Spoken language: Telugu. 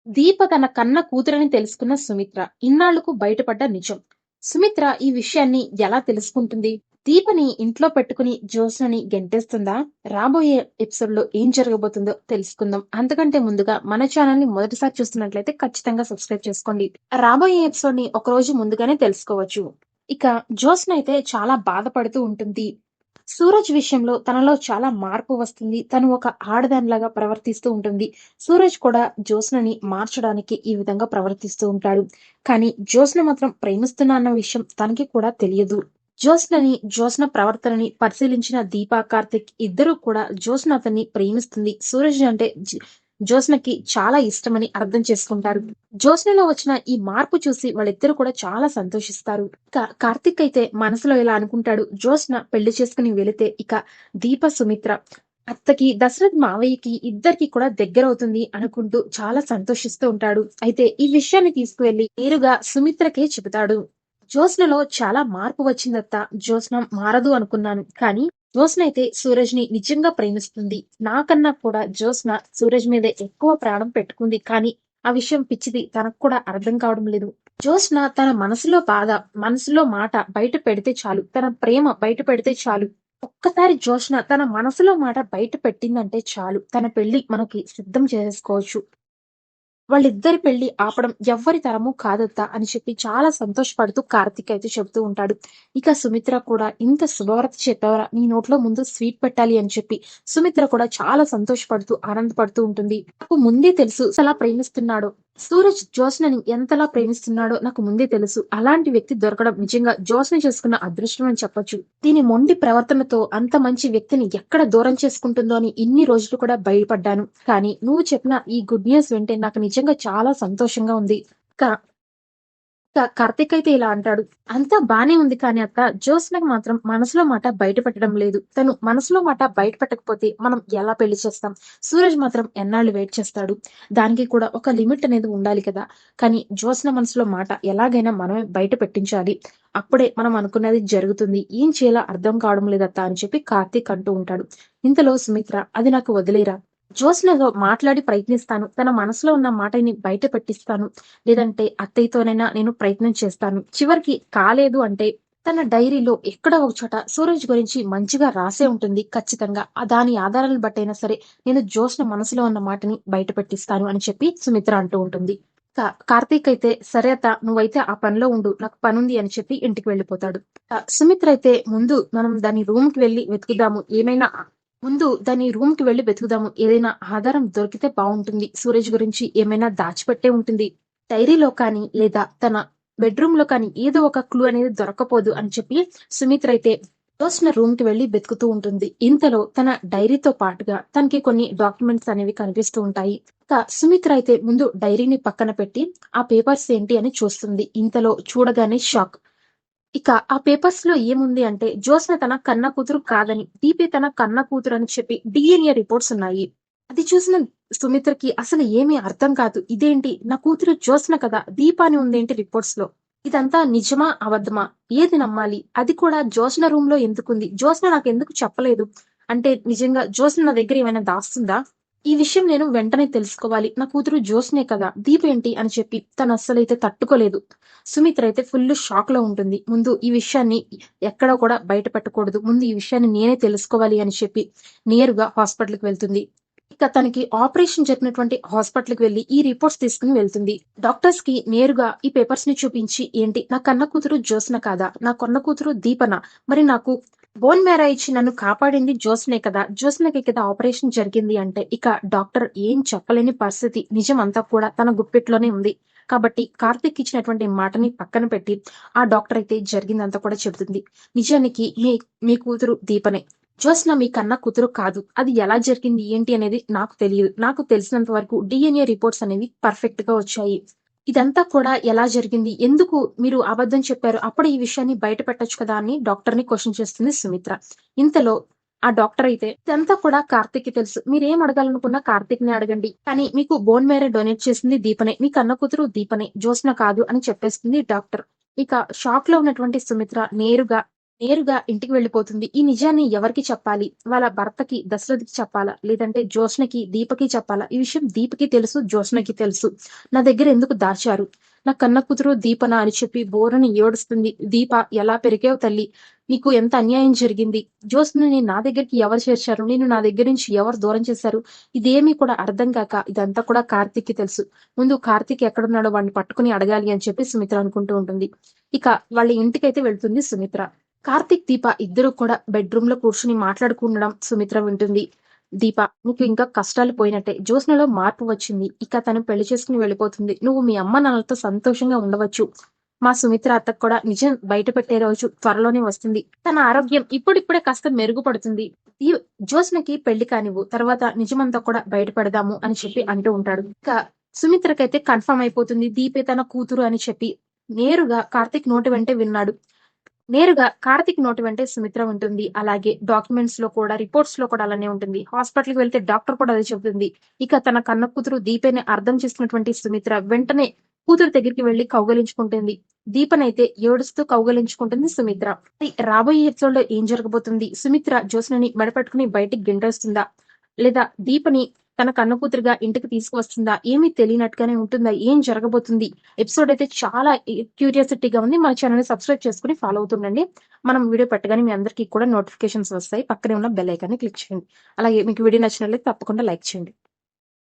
దీప తన కన్న కూతురని తెలుసుకున్న సుమిత్ర ఇన్నాళ్లకు బయటపడ్డ నిజం. సుమిత్ర ఈ విషయాన్ని ఎలా తెలుసుకుంటుంది? దీపని ఇంట్లో పెట్టుకుని జ్యోత్స్నని గెంటేస్తుందా? రాబోయే ఎపిసోడ్ లో ఏం జరగబోతుందో తెలుసుకుందాం. అంతకంటే ముందుగా మన ఛానల్ ని మొదటిసారి చూస్తున్నట్లయితే ఖచ్చితంగా సబ్స్క్రైబ్ చేసుకోండి. రాబోయే ఎపిసోడ్ ని ఒక రోజు ముందుగానే తెలుసుకోవచ్చు. ఇక జ్యోత్స్న అయితే చాలా బాధపడుతూ ఉంటుంది. సూరజ్ విషయంలో తనలో చాలా మార్పు వస్తుంది. తను ఒక ఆడదానిలాగా ప్రవర్తిస్తూ ఉంటుంది. సూరజ్ కూడా జ్యోత్స్నని మార్చడానికి ఈ విధంగా ప్రవర్తిస్తూ ఉంటాడు. కానీ జ్యోత్స్న మాత్రం ప్రేమిస్తున్నా అన్న విషయం తనకి కూడా తెలియదు. జ్యోత్స్న ప్రవర్తనని పరిశీలించిన దీపా, కార్తిక్ ఇద్దరూ కూడా జ్యోత్స్న అతన్ని ప్రేమిస్తుంది. సూరజ్ అంటే జ్యోత్స్నకి చాలా ఇష్టమని అర్థం చేసుకుంటారు. జ్యోత్స్నలో వచ్చిన ఈ మార్పు చూసి వాళ్ళిద్దరూ కూడా చాలా సంతోషిస్తారు. ఇక కార్తిక్ అయితే మనసులో ఇలా అనుకుంటాడు, జ్యోత్స్న పెళ్లి చేసుకుని వెళితే ఇక దీప, సుమిత్ర అత్తకి, దశరథ్ మావయ్యకి ఇద్దరికి కూడా దగ్గరవుతుంది అనుకుంటూ చాలా సంతోషిస్తూ ఉంటాడు. అయితే ఈ విషయాన్ని తీసుకువెళ్లి నేరుగా సుమిత్రకే చెబుతాడు. జ్యోత్స్నలో చాలా మార్పు వచ్చిందత్త. జ్యోత్స్న మారదు అనుకున్నాను, కానీ జ్యోత్స్న అయితే సూరజ్ ని నిజంగా ప్రేమిస్తుంది. నాకన్నా కూడా జ్యోత్స్న సూరజ్ మీద ఎక్కువ ప్రాణం పెట్టుకుంది. కానీ ఆ విషయం పిచ్చిది తనకు కూడా అర్థం కావడం లేదు. జ్యోత్స్న తన మనసులో బాధ, మనసులో మాట బయట పెడితే చాలు, తన ప్రేమ బయట పెడితే చాలు. ఒక్కసారి జ్యోత్స్న తన మనసులో మాట బయట పెట్టిందంటే చాలు, తన పెళ్లి మనకి సిద్ధం చేసుకోవచ్చు. వాళ్ళిద్దరి పెళ్లి ఆపడం ఎవ్వరి తరము కాదత్తా అని చెప్పి చాలా సంతోషపడుతూ కార్తీక్ అయితే చెబుతూ ఉంటాడు. ఇక సుమిత్ర కూడా, ఇంత శుభవార్త చెప్పావరా, నీ నోట్లో ముందు స్వీట్ పెట్టాలి అని చెప్పి సుమిత్ర కూడా చాలా సంతోషపడుతూ ఆనందపడుతూ ఉంటుంది. నాకు ముందే తెలుసు అలా ప్రేమిస్తున్నాడో, సూరజ్ జ్యోత్స్నని ఎంతలా ప్రేమిస్తున్నాడో నాకు ముందే తెలుసు. అలాంటి వ్యక్తి దొరకడం నిజంగా జ్యోత్స్న చేసుకున్న అదృష్టం అని చెప్పొచ్చు. దీని మొండి ప్రవర్తనతో అంత మంచి వ్యక్తిని ఎక్కడ దూరం చేసుకుంటుందో అని ఇన్ని రోజులు కూడా భయపడ్డాను. కానీ నువ్వు చెప్పిన ఈ గుడ్ న్యూస్ వింటే నాకు నిజంగా చాలా సంతోషంగా ఉంది. కా కార్తీక్ అయితే ఇలా అంటాడు, అంతా బానే ఉంది కానీ అత్త, జ్యోత్స్నకి మాత్రం మనసులో మాట బయట పెట్టడం లేదు. తను మనసులో మాట బయట పెట్టకపోతే మనం ఎలా పెళ్లి చేస్తాం? సూరజ్ మాత్రం ఎన్నాళ్ళు వెయిట్ చేస్తాడు? దానికి కూడా ఒక లిమిట్ అనేది ఉండాలి కదా. కానీ జ్యోత్స్న మనసులో మాట ఎలాగైనా మనమే బయట పెట్టించాలి. అప్పుడే మనం అనుకున్నది జరుగుతుంది. ఏం చేయాలో అర్థం కావడం లేదత్త అని చెప్పి కార్తీక్ అంటూ ఉంటాడు. ఇంతలో సుమిత్ర, అది నాకు వదిలేరా, జ్యోత్స్నతో మాట్లాడి ప్రయత్నిస్తాను, తన మనసులో ఉన్న మాటని బయట పెట్టిస్తాను, లేదంటే అత్తయ్యతోనైనా నేను ప్రయత్నం చేస్తాను. చివరికి కాలేదు అంటే తన డైరీలో ఎక్కడ ఒక చోట సూరజ్ గురించి మంచిగా రాసే ఉంటుంది. ఖచ్చితంగా దాని ఆధారాలను బట్టైనా సరే నేను జ్యోత్స్న మనసులో ఉన్న మాటని బయట పెట్టిస్తాను అని చెప్పి సుమిత్ర అంటూ ఉంటుంది. కార్తీక్ అయితే, సరే అత్త, నువ్వైతే ఆ పనిలో ఉండు, నాకు పనుంది అని చెప్పి ఇంటికి వెళ్ళిపోతాడు. సుమిత్ర అయితే, ముందు మనం దాని రూమ్ కి వెళ్ళి వెతుకుదాము, ఏదైనా ఆధారం దొరికితే బాగుంటుంది. సూరజ్ గురించి ఏమైనా దాచిపెట్టే ఉంటుంది. డైరీలో కానీ లేదా తన బెడ్రూమ్ లో కానీ ఏదో ఒక క్లూ అనేది దొరకపోదు అని చెప్పి సుమిత్ర అయితే జ్యోత్స్న రూమ్ కి వెళ్లి వెతుకుతూ ఉంటుంది. ఇంతలో తన డైరీతో పాటుగా తనకి కొన్ని డాక్యుమెంట్స్ అనేవి కనిపిస్తూ ఉంటాయి. సుమిత్ర అయితే ముందు డైరీని పక్కన పెట్టి ఆ పేపర్స్ ఏంటి అని చూస్తుంది. ఇంతలో చూడగానే షాక్. ఇక ఆ పేపర్స్ లో ఏముంది అంటే, జ్యోత్స్న తన కన్న కూతురు కాదని, దీపే తన కన్న కూతురు అని చెప్పి డిఎన్ఏ రిపోర్ట్స్ ఉన్నాయి. అది చూసిన సుమిత్రకి అసలు ఏమీ అర్థం కాదు. ఇదేంటి, నా కూతురు జ్యోత్స్న కదా, దీప అని ఉందేంటి రిపోర్ట్స్ లో? ఇదంతా నిజమా అబద్ధమా? ఏది నమ్మాలి? అది కూడా జ్యోత్స్న రూమ్ లో ఎందుకుంది? జ్యోత్స్న నాకు ఎందుకు చెప్పలేదు? అంటే నిజంగా జ్యోత్స్న నా దగ్గర ఏమైనా దాస్తుందా? ఈ విషయం నేను వెంటనే తెలుసుకోవాలి. నా కూతురు జ్యోత్స్నే కదా, దీప ఏంటి అని చెప్పి తను అస్సలైతే తట్టుకోలేదు. సుమిత్ర అయితే ఫుల్ షాక్ లో ఉంటుంది. ముందు ఈ విషయాన్ని ఎక్కడా కూడా బయట పెట్టకూడదు, ముందు ఈ విషయాన్ని నేనే తెలుసుకోవాలి అని చెప్పి నేరుగా హాస్పిటల్ కి వెళ్తుంది. ఇక తనకి ఆపరేషన్ జరిగినటువంటి హాస్పిటల్ కి వెళ్లి ఈ రిపోర్ట్స్ తీసుకుని వెళ్తుంది. డాక్టర్స్ కి నేరుగా ఈ పేపర్స్ ని చూపించి, ఏంటి, నా కన్న కూతురు జ్యోత్స్న కాదా, నా కన్న కూతురు దీపన, మరి నాకు బోన్ మ్యారో ఇచ్చి నన్ను కాపాడింది జ్యోత్స్నే కదా, జ్యోత్స్నకి కదా ఆపరేషన్ జరిగింది అంటే ఇక డాక్టర్ ఏం చెప్పలేని పరిస్థితి. నిజం అంతా కూడా తన గుప్పెట్లోనే ఉంది. కాబట్టి కార్తిక్ ఇచ్చినటువంటి మాటని పక్కన పెట్టి ఆ డాక్టర్ అయితే జరిగిందంతా కూడా చెబుతుంది. నిజానికి మీ కూతురు దీపనే, జ్యోత్స్న మీ కన్న కూతురు కాదు. అది ఎలా జరిగింది ఏంటి అనేది నాకు తెలియదు. నాకు తెలిసినంత వరకు డిఎన్ఏ రిపోర్ట్స్ అనేవి పర్ఫెక్ట్ గా వచ్చాయి. ఇదంతా కూడా ఎలా జరిగింది, ఎందుకు మీరు అబద్ధం చెప్పారు, అప్పుడు ఈ విషయాన్ని బయట పెట్టొచ్చు కదా అని డాక్టర్ ని క్వశ్చన్ చేస్తుంది సుమిత్ర. ఇంతలో ఆ డాక్టర్ అయితే, ఇదంతా కూడా కార్తిక్ కి తెలుసు, మీరేం అడగాలనుకున్నా కార్తిక్ ని అడగండి, కానీ మీకు బోన్ మేరే డొనేట్ చేసింది దీపనే, మీ కన్న కూతురు దీపనే, జ్యోత్స్న కాదు అని చెప్పేస్తుంది డాక్టర్. ఇక షాక్ లో ఉన్నటువంటి సుమిత్ర నేరుగా నేరుగా ఇంటికి వెళ్ళిపోతుంది. ఈ నిజాన్ని ఎవరికి చెప్పాలి? వాళ్ళ భర్తకి దశరథ్‌కి చెప్పాలా? లేదంటే జ్యోత్స్నకి, దీపకి చెప్పాలా? ఈ విషయం దీపకి తెలుసు, జ్యోత్స్నకి తెలుసు. నా దగ్గర ఎందుకు దాచారు? నా కన్న కూతురు దీపనా అని చెప్పి బోరని ఏడుస్తుంది. దీప ఎలా పెరిగావు తల్లి? నీకు ఎంత అన్యాయం జరిగింది? జ్యోత్స్నని నా దగ్గరికి ఎవరు చేర్చారు? నిన్ను నా దగ్గర నుంచి ఎవరు దూరం చేశారు? ఇదేమీ కూడా అర్థం కాక ఇదంతా కూడా కార్తీక్‌కి తెలుసు. ముందు కార్తీక్ ఎక్కడున్నాడో వాడిని పట్టుకొని అడగాలి అని చెప్పి సుమిత్ర అనుకుంటూ ఉంటుంది. ఇక వాళ్ళ ఇంటికైతే వెళ్తుంది సుమిత్ర. కార్తీక్, దీప ఇద్దరూ కూడా బెడ్‌రూమ్ లో కూర్చొని మాట్లాడుకుండడం సుమిత్ర వింటుంది. దీప, నీకు ఇంకా కష్టాలు పోయినట్టే. జ్యోత్స్నలో మార్పు వచ్చింది. ఇక తను పెళ్లి చేసుకుని వెళ్ళిపోతుంది. నువ్వు మీ అమ్మ నాన్నలతో సంతోషంగా ఉండవచ్చు. మా సుమిత్ర అత్తకు కూడా నిజం బయట పెట్టే రోజు త్వరలోనే వస్తుంది. తన ఆరోగ్యం ఇప్పుడిప్పుడే కాస్త మెరుగుపడుతుంది. ఈ జ్యోత్స్నకి పెళ్లి కానివ్వు. తర్వాత నిజమంతా కూడా బయటపడదాము అని చెప్పి అంటూ ఉంటాడు. ఇక సుమిత్రకైతే కన్ఫర్మ్ అయిపోతుంది. దీపే తన కూతురు అని చెప్పి. నేరుగా కార్తీక్ నోటి వెంటే విన్నాడు. నేరుగా కార్తీక్ నోటి వెంటే సుమిత్ర ఉంటుంది. అలాగే డాక్యుమెంట్స్ లో కూడా, రిపోర్ట్స్ లో కూడా అలానే ఉంటుంది. హాస్పిటల్‌కి వెళ్తే డాక్టర్ కూడా అదే చెబుతుంది. ఇక తన కన్న కూతురు దీపని అర్థం చేసుకున్నటువంటి సుమిత్ర వెంటనే కూతురు దగ్గరికి వెళ్లి కౌగిలించుకుంటుంది. దీపనైతే ఏడుస్తూ కౌగిలించుకుంటుంది సుమిత్ర. రాబోయే ఎపిసోడ్ లో ఏం జరగబోతుంది? సుమిత్ర జ్యోత్స్నని మెడపట్టుకుని బయటికి గెంటేస్తుందా? లేదా దీపని తన కన్న కూతురుగా ఇంటికి తీసుకువస్తుందా? ఏమీ తెలియనట్టుగానే ఉంటుందా? ఏం జరగబోతుంది? ఎపిసోడ్ అయితే చాలా క్యూరియాసిటీగా ఉంది. మన ఛానెల్‌ని సబ్స్క్రైబ్ చేసుకొని ఫాలో అవుతుండండి. మనం వీడియో పెట్టగానే మీ అందరికీ కూడా నోటిఫికేషన్స్ వస్తాయి. పక్కనే ఉన్న బెల్ ఐకాన్‌ని క్లిక్ చేయండి. అలాగే మీకు వీడియో నచ్చినట్లయితే తప్పకుండా లైక్ చేయండి.